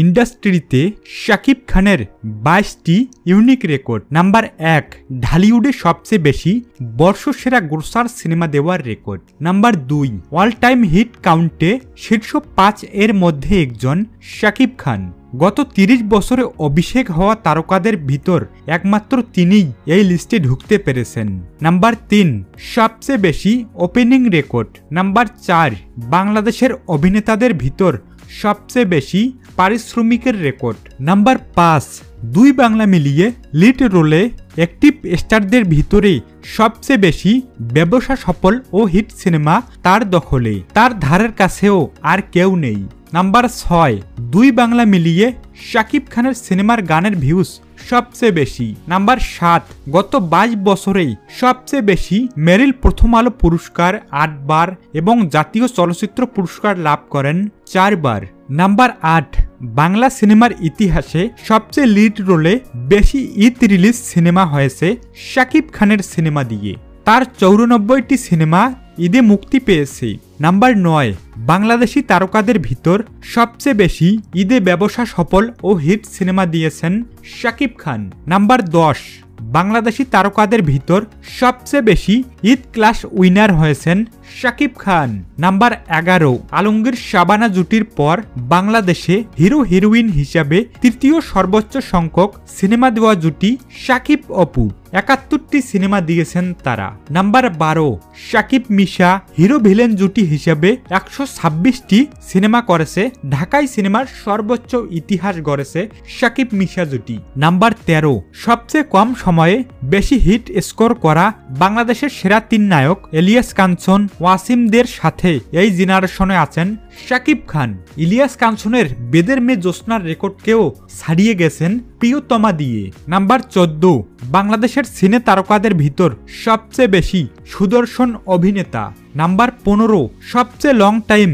ইন্ডাস্ট্রিতে শাকিব খানের 22টি ইউনিক রেকর্ড। নাম্বার 1, ঢালিউডে সবচেয়ে বেশি বর্ষসেরা গ্রোসার সিনেমা দেওয়ার রেকর্ড। নাম্বার 2, অল টাইম হিট কাউন্টে শীর্ষ 5 এর মধ্যে একজন শাকিব খান। গত 30 বছরে অভিষেক হওয়া তারকাদের ভিতর একমাত্র তিনিই এই লিস্টে ঢুকতে পেরেছেন। নাম্বার 3, সবচেয়ে বেশি ওপেনিং রেকর্ড। নাম্বার 4, বাংলাদেশের অভিনেতাদের ভিতর সবচেয়ে বেশি পারিশ্রমিকের রেকর্ড। নাম্বার 5, 2 বাংলা মিলিয়ে লিড রোলে অ্যাক্টিভ স্টারদের ভিতরে সবচেয়ে বেশি ব্যবসা সফল ও হিট সিনেমা তার দখলে, তার ধারের কাছেও আর কেউ নেই। নাম্বার 6, 2 বাংলা মিলিয়ে শাকিব খানের সিনেমার গানের ভিউজ সবচেয়ে বেশি। নাম্বার 7, গত 22 বছরেই সবচেয়ে বেশি মেরিল প্রথম আলো পুরস্কার 8 বার এবং জাতীয় চলচ্চিত্র পুরস্কার লাভ করেন 4 বার। নাম্বার 8, বাংলা সিনেমার ইতিহাসে সবচেয়ে লিড রোলে বেশি ঈদ রিলিজ সিনেমা হয়েছে শাকিব খানের সিনেমা দিয়ে, তার 94টি সিনেমা ঈদে মুক্তি পেয়েছে। নাম্বার 9, বাংলাদেশি তারকাদের ভিতর সবচেয়ে বেশি ঈদে ব্যবসা সফল ও হিট সিনেমা দিয়েছেন শাকিব খান। নাম্বার 10, বাংলাদেশি তারকাদের ভিতর সবচেয়ে বেশি ঈদ ক্লাস উইনার হয়েছেন শাকিব খান। নাম্বার 11, আলমগীর শাবানা জুটির পর বাংলাদেশে হিরো হিরোইন হিসাবে তৃতীয় সর্বোচ্চ সংখ্যক সিনেমা দেওয়া জুটি শাকিব অপু, 71টি সিনেমা দিয়েছেন তারা। নাম্বার 12, শাকিব মিশা হিরো ভিলেন জুটি হিসেবে 126টি সিনেমা করেছে, ঢাকাই সিনেমার সর্বোচ্চ ইতিহাস গড়েছে শাকিব মিশা জুটি। নাম্বার 13, সবচেয়ে কম সময়ে বেশি হিট স্কোর করা বাংলাদেশের সেরা 3 নায়ক ইলিয়াস কাঞ্চন, ওয়াসিমদের সাথে এই জেনারেশনে আছেন শাকিব খান। ইলিয়াস কাঞ্চনের বেদের মেয়ে জ্যোৎস্নার রেকর্ডকেও ছাড়িয়ে গেছেন প্রিয়তমা দিয়ে। নাম্বার 14, বাংলাদেশের সিনে তারকাদের ভিতর সবচেয়ে বেশি সুদর্শন অভিনেতা। নাম্বার 15, সবচেয়ে লং টাইম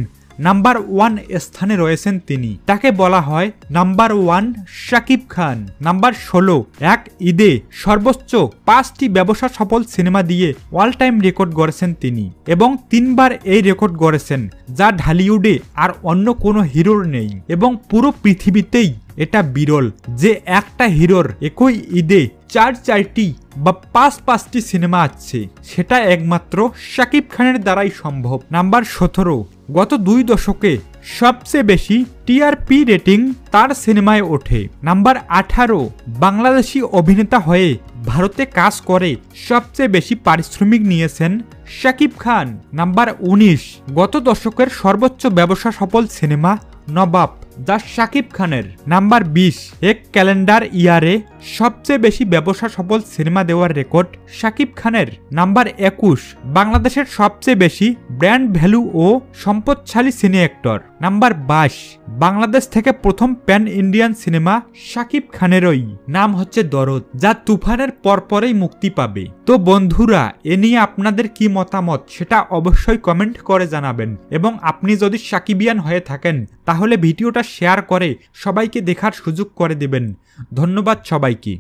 নাম্বার 1 স্থানে রয়েছেন তিনি, তাকে বলা হয় নাম্বার 1 শাকিব খান। নাম্বার 16, এক ঈদে সর্বোচ্চ 5টি ব্যবসা সফল সিনেমা দিয়ে অল টাইম রেকর্ড গড়েছেন তিনি এবং 3 বার এই রেকর্ড গড়েছেন, যা ঢালিউডে আর অন্য কোনো হিরোর নেই এবং পুরো পৃথিবীতেই এটা বিরল যে একটা হিরোর একই ঈদে 4টি বা 5টি সিনেমা আছে, সেটা একমাত্র শাকিব খানের দ্বারাই সম্ভব। নাম্বার 17, গত 2 দশকে সবচেয়ে বেশি টিআরপি রেটিং তার সিনেমায় ওঠে। নাম্বার 18, বাংলাদেশি অভিনেতা হয়ে ভারতে কাজ করে সবচেয়ে বেশি পারিশ্রমিক নিয়েছেন শাকিব খান। নাম্বার 19, গত দশকের সর্বোচ্চ ব্যবসা সফল সিনেমা নবাব, যা শাকিব খানের। নাম্বার 20, এক ক্যালেন্ডার ইয়ারে সবচেয়ে বেশি ব্যবসা সফল সিনেমা দেওয়ার রেকর্ড শাকিব খানের। নাম্বার 21, বাংলাদেশের সবচেয়ে বেশি ব্র্যান্ড ভ্যালু ও সম্পদশালী সিনে অ্যাক্টর। নাম্বার 22, বাংলাদেশ থেকে প্রথম প্যান ইন্ডিয়ান সিনেমা শাকিব খানেরই, নাম হচ্ছে দরদ, যা তুফানের পরপরেই মুক্তি পাবে। তো বন্ধুরা, এ নিয়ে আপনাদের কি মতামত সেটা অবশ্যই কমেন্ট করে জানাবেন এবং আপনি যদি শাকিবিয়ান হয়ে থাকেন তাহলে ভিডিওটা শেয়ার করে সবাইকে দেখার সুযোগ করে দিবেন। ধন্যবাদ সবাইকে।